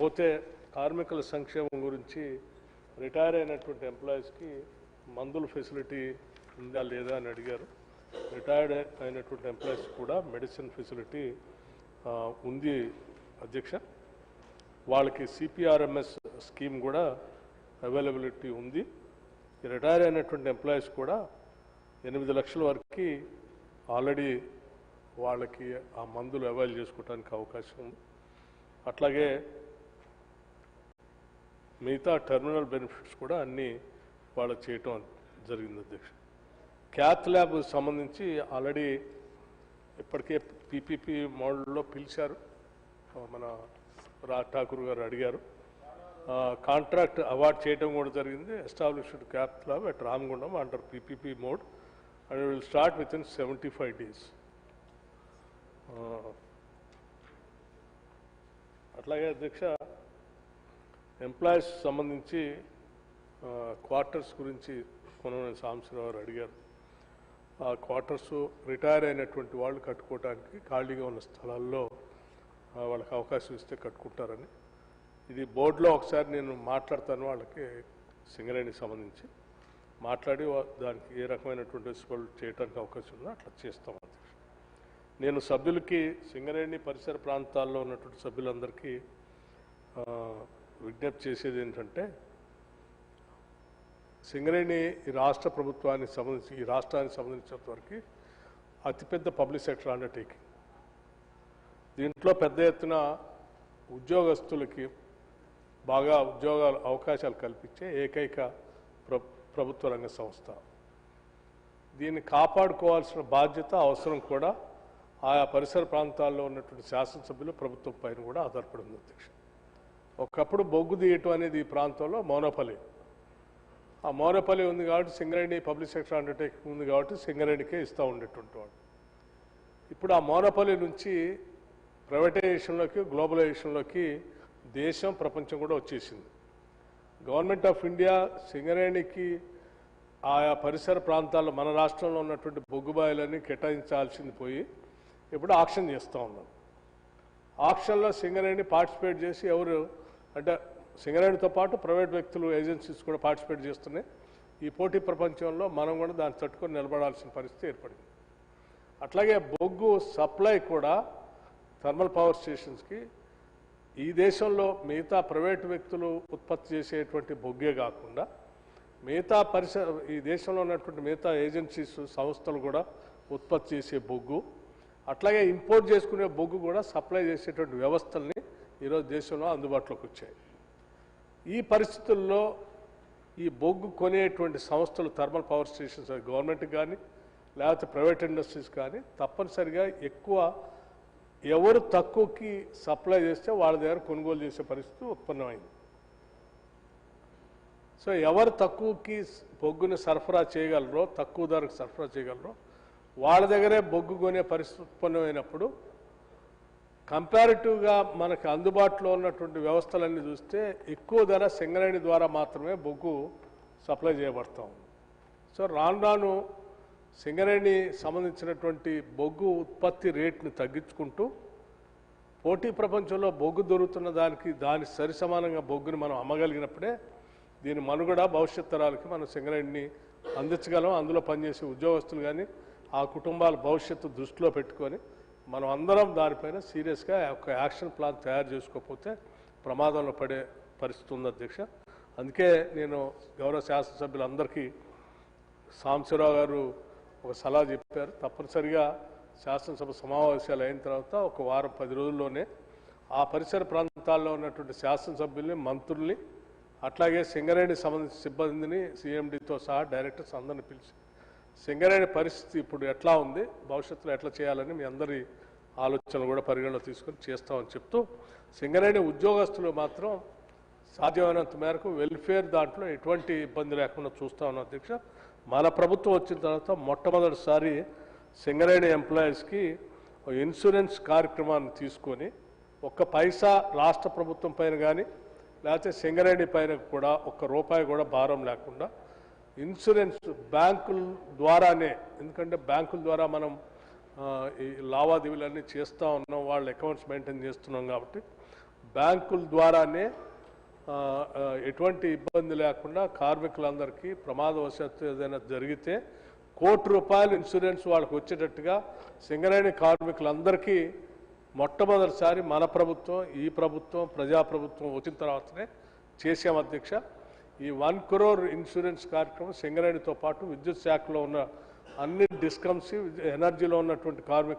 పోతే కార్మికుల సంక్షేమం గురించి రిటైర్ అయినటువంటి ఎంప్లాయీస్కి మందుల ఫెసిలిటీ ఉందా లేదా అని అడిగారు. రిటైర్డ్ అయినటువంటి ఎంప్లాయీస్ కూడా మెడిసిన్ ఫెసిలిటీ ఉంది అధ్యక్ష. వాళ్ళకి సిపిఆర్ఎంఎస్ స్కీమ్ కూడా అవైలబిలిటీ ఉంది. రిటైర్ అయినటువంటి ఎంప్లాయీస్ కూడా 8 లక్షల వరకు ఆల్రెడీ వాళ్ళకి ఆ మందులు అవైల్ చేసుకోవడానికి అవకాశం ఉంది. అట్లాగే మిగతా టెర్మినల్ బెనిఫిట్స్ కూడా అన్నీ వాళ్ళకి చేయటం జరిగింది అధ్యక్ష. క్యాత్ ల్యాబ్ సంబంధించి ఆల్రెడీ ఇప్పటికే పీపీపీ మోడల్లో పిలిచారు. మన రాజ్ ఠాకూర్ గారు అడిగారు. కాంట్రాక్ట్ అవార్డ్ చేయడం కూడా జరిగింది. Established cath lab at Ramagundam under PPP mode and will start with in 75 days. అట్లాగే అధ్యక్ష ఎంప్లాయీస్ సంబంధించి క్వార్టర్స్ గురించి కొనవని సాంబశివరావు గారు అడిగారు. ఆ క్వార్టర్స్ రిటైర్ అయినటువంటి వాళ్ళు కట్టుకోవడానికి ఖాళీగా ఉన్న స్థలాల్లో వాళ్ళకి అవకాశం ఇస్తే కట్టుకుంటారని, ఇది బోర్డులో ఒకసారి నేను మాట్లాడతాను. వాళ్ళకి సింగరేణికి సంబంధించి మాట్లాడి దానికి ఏ రకమైనటువంటి రెస్పాన్స్ చేయడానికి అవకాశం ఉందో అట్లా చేస్తాం. నేను సభ్యులకి సింగరేణి పరిసర ప్రాంతాల్లో ఉన్నటువంటి సభ్యులందరికీ విజ్ఞప్తి చేసేది ఏంటంటే, సింగరేణి ఈ రాష్ట్ర ప్రభుత్వానికి సంబంధించి ఈ రాష్ట్రానికి సంబంధించినంత వరకు అతిపెద్ద పబ్లిక్ సెక్టర్ అండర్టేకింగ్. దీంట్లో పెద్ద ఎత్తున ఉద్యోగస్తులకి బాగా ఉద్యోగాల అవకాశాలు కల్పించే ఏకైక ప్రభుత్వ రంగ సంస్థ. దీన్ని కాపాడుకోవాల్సిన బాధ్యత అవసరం కూడా ఆయా పరిసర ప్రాంతాల్లో ఉన్నటువంటి శాసనసభ్యులు ప్రభుత్వం పైన కూడా ఆధారపడి ఉంది అధ్యక్ష. ఒకప్పుడు బొగ్గు తీయటం అనేది ఈ ప్రాంతంలో మోనోపలి. ఆ మోనోపలి ఉంది కాబట్టి సింగరేణి పబ్లిక్ సెక్టర్ అండర్టేకింగ్ ఉంది కాబట్టి సింగరేణికే ఇస్తూ ఉండేటువంటి వాడు. ఇప్పుడు ఆ మోనోపలి నుంచి ప్రైవేటైజేషన్లోకి గ్లోబలైజేషన్లోకి దేశం ప్రపంచం కూడా వచ్చేసింది. గవర్నమెంట్ ఆఫ్ ఇండియా సింగరేణికి ఆయా పరిసర ప్రాంతాల్లో మన రాష్ట్రంలో ఉన్నటువంటి బొగ్గుబాయిలన్నీ కేటాయించాల్సింది పోయి ఇప్పుడు ఆక్షన్ చేస్తూ ఉన్నాం. ఆక్షన్లో సింగరేణి పార్టిసిపేట్ చేసి ఎవరు అంటే సింగరేణితో పాటు ప్రైవేట్ వ్యక్తులు ఏజెన్సీస్ కూడా పార్టిసిపేట్ చేస్తున్నాయి. ఈ పోటీ ప్రపంచంలో మనం కూడా దాన్ని తట్టుకొని నిలబడాల్సిన పరిస్థితి ఏర్పడింది. అట్లాగే బొగ్గు సప్లై కూడా థర్మల్ పవర్ స్టేషన్స్కి ఈ దేశంలో మిగతా ప్రైవేటు వ్యక్తులు ఉత్పత్తి చేసేటువంటి బొగ్గే కాకుండా మిగతా ఈ దేశంలో ఉన్నటువంటి మిగతా ఏజెన్సీస్ సంస్థలు కూడా ఉత్పత్తి చేసే బొగ్గు, అట్లాగే ఇంపోర్ట్ చేసుకునే బొగ్గు కూడా సప్లై చేసేటువంటి వ్యవస్థల్ని ఈరోజు దేశంలో అందుబాటులోకి వచ్చాయి. ఈ పరిస్థితుల్లో ఈ బొగ్గు కొనేటువంటి సంస్థలు థర్మల్ పవర్ స్టేషన్స్ గవర్నమెంట్కి కానీ లేకపోతే ప్రైవేట్ ఇండస్ట్రీస్ కానీ తప్పనిసరిగా ఎక్కువ ఎవరు తక్కువకి సప్లై చేస్తే వాళ్ళ దగ్గర కొనుగోలు చేసే పరిస్థితి ఉత్పన్నమైంది. సో ఎవరు తక్కువకి బొగ్గుని సరఫరా చేయగలరో, తక్కువ ధరకు సరఫరా చేయగలరో వాళ్ళ దగ్గరే బొగ్గు కొనే పరిస్థితి ఉత్పన్నమైనప్పుడు కంపారిటివ్గా మనకు అందుబాటులో ఉన్నటువంటి వ్యవస్థలన్నీ చూస్తే ఎక్కువ ధర సింగరేణి ద్వారా మాత్రమే బొగ్గు సప్లై చేయబడతాం. సో రాను రాను సింగరేణి సంబంధించినటువంటి బొగ్గు ఉత్పత్తి రేట్ని తగ్గించుకుంటూ పోటీ ప్రపంచంలో బొగ్గు దొరుకుతున్న దానికి సరి సమానంగా బొగ్గుని మనం అమ్మగలిగినప్పుడే దీని మనుగడ భవిష్యత్ తరాలకి మనం సింగరేణిని అందించగలం. అందులో పనిచేసే ఉద్యోగస్తులు కానీ ఆ కుటుంబాల భవిష్యత్తు దృష్టిలో పెట్టుకొని మనం అందరం దానిపైన సీరియస్గా ఒక యాక్షన్ ప్లాన్ తయారు చేసుకోకపోతే ప్రమాదంలో పడే పరిస్థితి ఉంది అధ్యక్ష. అందుకే నేను గౌరవ శాసనసభ్యులందరికీ సాంబశివరావు గారు ఒక సలహా చెప్పారు. తప్పనిసరిగా శాసనసభ సమావేశాలు అయిన తర్వాత ఒక వారం 10 రోజుల్లోనే ఆ పరిసర ప్రాంతాల్లో ఉన్నటువంటి శాసనసభ్యుల్ని, మంత్రుల్ని, అట్లాగే సింగరేణి సంబంధించిన సిబ్బందిని, సిఎండితో సహా డైరెక్టర్స్ అందరిని పిలిచి సింగరేణి పరిస్థితి ఇప్పుడు ఎట్లా ఉంది, భవిష్యత్తులో ఎట్లా చేయాలని మీ అందరి ఆలోచనలు కూడా పరిగణలో తీసుకొని చేస్తామని చెప్తూ, సింగరేణి ఉద్యోగస్తులు మాత్రం సాధ్యమైనంత మేరకు వెల్ఫేర్ దాంట్లో ఎటువంటి ఇబ్బంది లేకుండా చూస్తా ఉన్నాం అధ్యక్ష. మన ప్రభుత్వం వచ్చిన తర్వాత మొట్టమొదటిసారి సింగరేణి ఎంప్లాయీస్కి ఇన్సూరెన్స్ కార్యక్రమాన్ని తీసుకొని ఒక్క పైసా రాష్ట్ర ప్రభుత్వం పైన కానీ లేకపోతే సింగరేణి పైన కూడా ₹1 కూడా భారం లేకుండా ఇన్సూరెన్స్ బ్యాంకుల ద్వారానే, ఎందుకంటే బ్యాంకుల ద్వారా మనం ఈ లావాదేవీలన్నీ చేస్తూ ఉన్నాం, వాళ్ళ అకౌంట్స్ మెయింటైన్ చేస్తున్నాం కాబట్టి బ్యాంకుల ద్వారానే ఎటువంటి ఇబ్బంది లేకుండా కార్మికులందరికీ ప్రమాదవశాత్తు ఏదైనా జరిగితే ₹1,00,00,000 ఇన్సూరెన్స్ వాళ్ళకి వచ్చేటట్టుగా సింగరేణి కార్మికులందరికీ మొట్టమొదటిసారి మన ప్రభుత్వం, ఈ ప్రభుత్వం, ప్రజాప్రభుత్వం వచ్చిన తర్వాతనే చేసాం అధ్యక్ష. ఈ 1 crore ఇన్సూరెన్స్ కార్యక్రమం సింగరేణితో పాటు విద్యుత్ శాఖలో ఉన్న అన్ని డిస్కమ్స్, ఎనర్జీలో ఉన్నటువంటి కార్మికులు